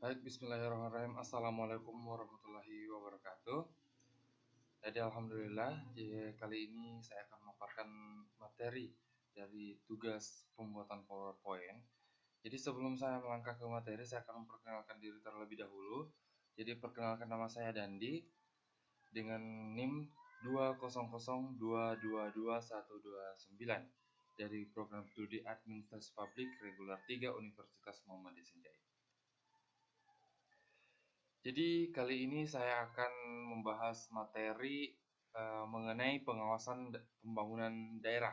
Baik, bismillahirrahmanirrahim. Assalamualaikum warahmatullahi wabarakatuh. Jadi alhamdulillah, kali ini saya akan memaparkan materi dari tugas pembuatan PowerPoint. Jadi sebelum saya melangkah ke materi, saya akan memperkenalkan diri terlebih dahulu. Jadi perkenalkan, nama saya Dandi dengan NIM 200222129 dari program studi Administrasi Publik Reguler 3 Universitas Muhammad Yasinjai. Jadi kali ini saya akan membahas materi mengenai pengawasan pembangunan daerah.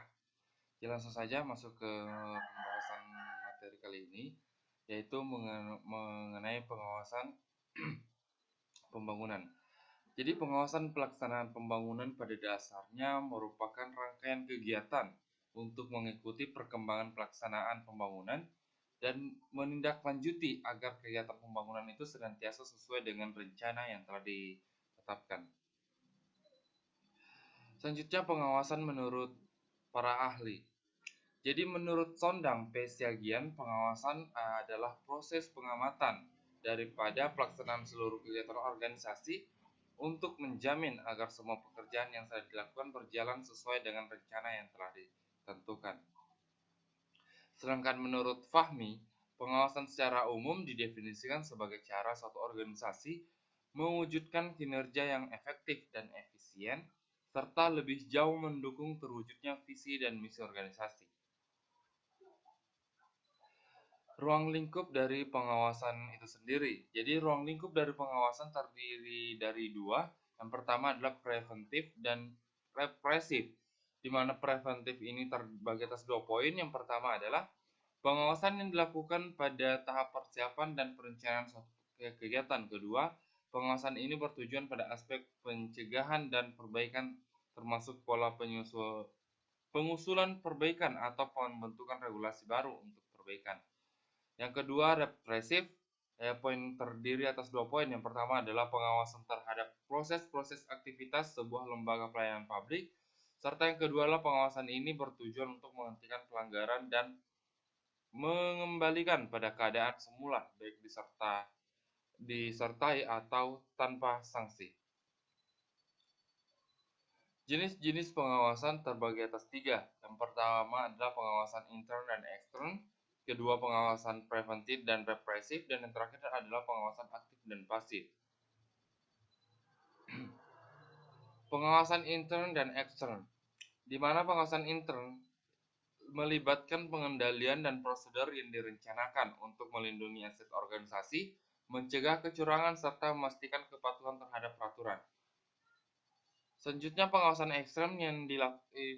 Jadi langsung saja masuk ke pembahasan materi kali ini, yaitu mengenai pengawasan pembangunan. Jadi pengawasan pelaksanaan pembangunan pada dasarnya merupakan rangkaian kegiatan untuk mengikuti perkembangan pelaksanaan pembangunan dan menindaklanjuti agar kegiatan pembangunan itu senantiasa sesuai dengan rencana yang telah ditetapkan. Selanjutnya pengawasan menurut para ahli. Jadi menurut Sondang P. Siagian, pengawasan adalah proses pengamatan daripada pelaksanaan seluruh kegiatan organisasi untuk menjamin agar semua pekerjaan yang telah dilakukan berjalan sesuai dengan rencana yang telah ditentukan. Sedangkan menurut Fahmi, pengawasan secara umum didefinisikan sebagai cara suatu organisasi mewujudkan kinerja yang efektif dan efisien, serta lebih jauh mendukung terwujudnya visi dan misi organisasi. Ruang lingkup dari pengawasan itu sendiri. Jadi ruang lingkup dari pengawasan terdiri dari dua. Yang pertama adalah preventif dan represif, di mana preventif ini terbagi atas 2 poin. Yang pertama adalah pengawasan yang dilakukan pada tahap persiapan dan perencanaan suatu kegiatan. Kedua, pengawasan ini bertujuan pada aspek pencegahan dan perbaikan, termasuk pola pengusulan perbaikan atau pembentukan regulasi baru untuk perbaikan. Yang kedua, represif. Poin terdiri atas 2 poin. Yang pertama adalah pengawasan terhadap proses-proses aktivitas sebuah lembaga pelayanan publik, serta yang kedua adalah pengawasan ini bertujuan untuk menghentikan pelanggaran dan mengembalikan pada keadaan semula, baik disertai atau tanpa sanksi. Jenis-jenis pengawasan terbagi atas 3. Yang pertama adalah pengawasan intern dan ekstern, kedua pengawasan preventif dan represif, dan yang terakhir adalah pengawasan aktif dan pasif. Pengawasan intern dan ekstern, di mana pengawasan intern melibatkan pengendalian dan prosedur yang direncanakan untuk melindungi aset organisasi, mencegah kecurangan, serta memastikan kepatuhan terhadap peraturan. Selanjutnya pengawasan ekstern yang di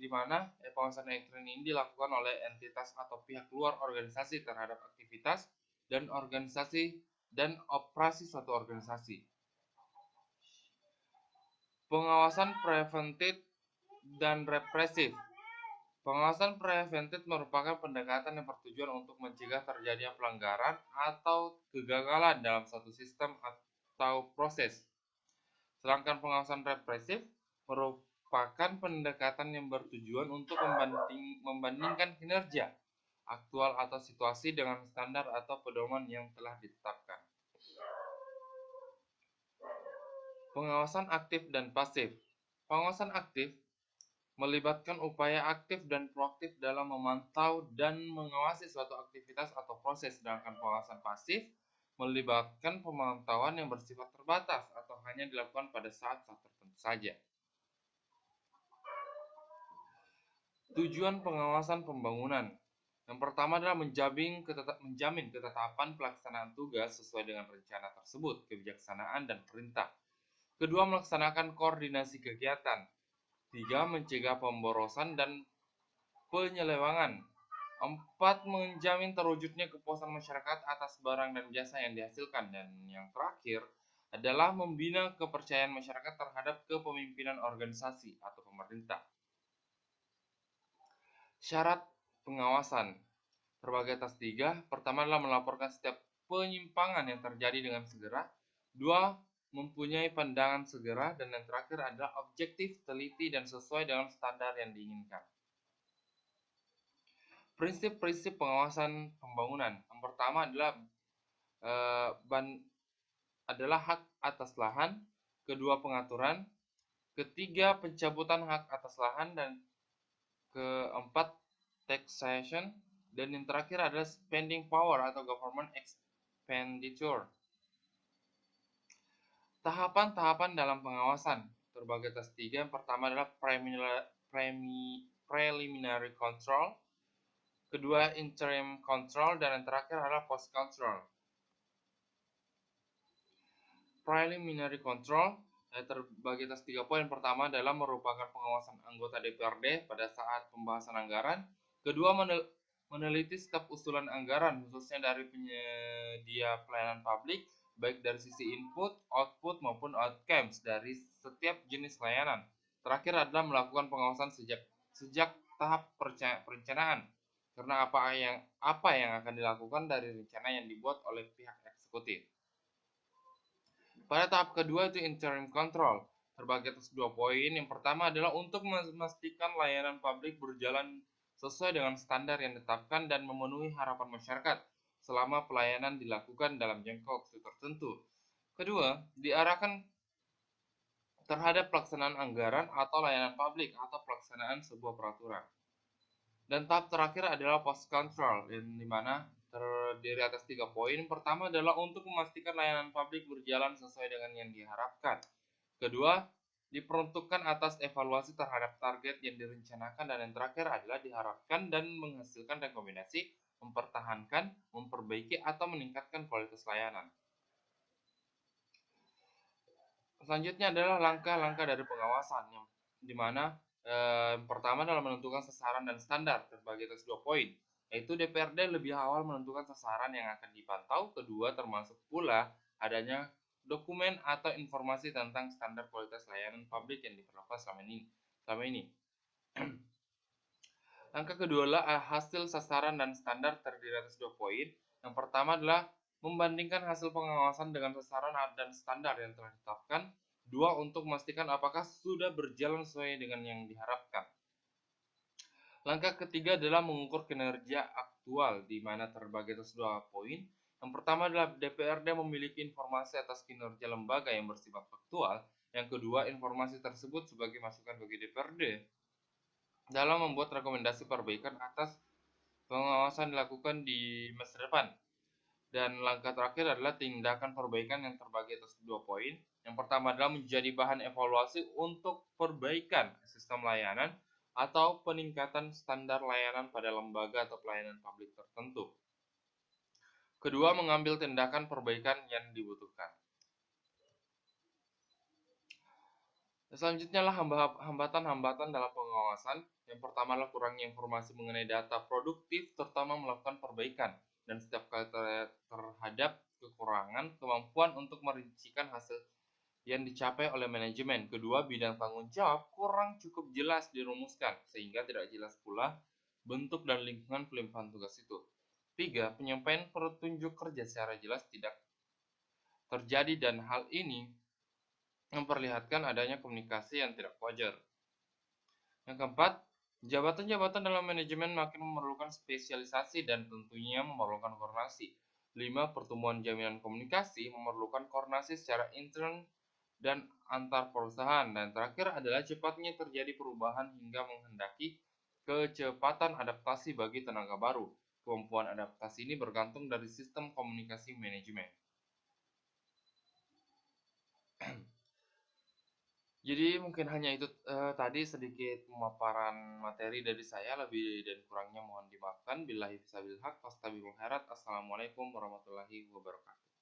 mana pengawasan ekstern ini dilakukan oleh entitas atau pihak luar organisasi terhadap aktivitas dan organisasi dan operasi suatu organisasi. Pengawasan preventif dan represif. Pengawasan preventif merupakan pendekatan yang bertujuan untuk mencegah terjadinya pelanggaran atau kegagalan dalam suatu sistem atau proses. Sedangkan pengawasan represif merupakan pendekatan yang bertujuan untuk membandingkan kinerja aktual atau situasi dengan standar atau pedoman yang telah ditetapkan. Pengawasan aktif dan pasif. Pengawasan aktif melibatkan upaya aktif dan proaktif dalam memantau dan mengawasi suatu aktivitas atau proses, sedangkan pengawasan pasif melibatkan pemantauan yang bersifat terbatas atau hanya dilakukan pada saat-saat tertentu saja. Tujuan pengawasan pembangunan. Yang pertama adalah menjamin ketetapan pelaksanaan tugas sesuai dengan rencana tersebut, kebijaksanaan dan perintah. Kedua, melaksanakan koordinasi kegiatan. 3. Mencegah pemborosan dan penyelewangan. 4. Menjamin terwujudnya kepuasan masyarakat atas barang dan jasa yang dihasilkan. Dan yang terakhir adalah membina kepercayaan masyarakat terhadap kepemimpinan organisasi atau pemerintah. Syarat pengawasan terbagi atas 3. Pertama adalah melaporkan setiap penyimpangan yang terjadi dengan segera. 2. Mempunyai pandangan segera. Dan yang terakhir adalah objektif, teliti, dan sesuai dengan standar yang diinginkan. Prinsip-prinsip pengawasan pembangunan. Yang pertama adalah adalah hak atas lahan, kedua pengaturan, ketiga pencabutan hak atas lahan, dan keempat taxation, dan yang terakhir adalah spending power atau government expenditure. Tahapan-tahapan dalam pengawasan terbagi atas tiga. Yang pertama adalah preliminary control, kedua interim control, dan yang terakhir adalah post control. Preliminary control terbagi atas 3 poin. Pertama adalah merupakan pengawasan anggota DPRD pada saat pembahasan anggaran. Kedua, meneliti setiap usulan anggaran khususnya dari penyedia pelayanan publik, baik dari sisi input, output, maupun outcomes dari setiap jenis layanan. Terakhir adalah melakukan pengawasan sejak tahap perencanaan, karena apa yang akan dilakukan dari rencana yang dibuat oleh pihak eksekutif. Pada tahap kedua itu interim control, terbagi atas 2 poin. Yang pertama adalah untuk memastikan layanan publik berjalan sesuai dengan standar yang ditetapkan dan memenuhi harapan masyarakat selama pelayanan dilakukan dalam jangka waktu tertentu. Kedua, diarahkan terhadap pelaksanaan anggaran atau layanan publik atau pelaksanaan sebuah peraturan. Dan tahap terakhir adalah post control, di mana terdiri atas 3 poin. Pertama adalah untuk memastikan layanan publik berjalan sesuai dengan yang diharapkan. Kedua, diperuntukkan atas evaluasi terhadap target yang direncanakan, dan yang terakhir adalah diharapkan dan menghasilkan rekomendasi, mempertahankan, memperbaiki, atau meningkatkan kualitas layanan. Selanjutnya adalah langkah-langkah dari pengawasan, di mana pertama adalah menentukan sasaran dan standar terbagi atas 2 poin, yaitu DPRD lebih awal menentukan sasaran yang akan dipantau. Kedua, termasuk pula adanya dokumen atau informasi tentang standar kualitas layanan publik yang diperlakukan selama ini. Langkah kedua adalah hasil sasaran dan standar terdiri atas 2 poin. Yang pertama adalah membandingkan hasil pengawasan dengan sasaran dan standar yang telah ditetapkan. Dua, untuk memastikan apakah sudah berjalan sesuai dengan yang diharapkan. Langkah ketiga adalah mengukur kinerja aktual, di mana terbagi atas 2 poin. Yang pertama adalah DPRD memiliki informasi atas kinerja lembaga yang bersifat faktual. Yang kedua, informasi tersebut sebagai masukan bagi DPRD dalam membuat rekomendasi perbaikan atas pengawasan dilakukan di masa depan. Dan langkah terakhir adalah tindakan perbaikan yang terbagi atas 2 poin. Yang pertama adalah menjadi bahan evaluasi untuk perbaikan sistem layanan atau peningkatan standar layanan pada lembaga atau pelayanan publik tertentu. Kedua, mengambil tindakan perbaikan yang dibutuhkan. Selanjutnya adalah hambatan-hambatan dalam pengawasan. Yang pertama adalah kurangnya informasi mengenai data produktif, terutama melakukan perbaikan, dan setiap kali terhadap kekurangan kemampuan untuk merincikan hasil yang dicapai oleh manajemen. Kedua, bidang tanggung jawab kurang cukup jelas dirumuskan, sehingga tidak jelas pula bentuk dan lingkungan pelimpahan tugas itu. Tiga, penyampaian petunjuk kerja secara jelas tidak terjadi, dan hal ini memperlihatkan adanya komunikasi yang tidak wajar. Yang keempat, jabatan-jabatan dalam manajemen makin memerlukan spesialisasi dan tentunya memerlukan koordinasi. 5. Pertumbuhan jaminan komunikasi memerlukan koordinasi secara intern dan antar perusahaan. Dan terakhir adalah cepatnya terjadi perubahan hingga menghendaki kecepatan adaptasi bagi tenaga baru. Kemampuan adaptasi ini bergantung dari sistem komunikasi manajemen. Jadi mungkin hanya itu tadi sedikit pemaparan materi dari saya, lebih dan kurangnya mohon dimaafkan. Billahi fisabilillah, fastabiqul khairat. Assalamualaikum warahmatullahi wabarakatuh.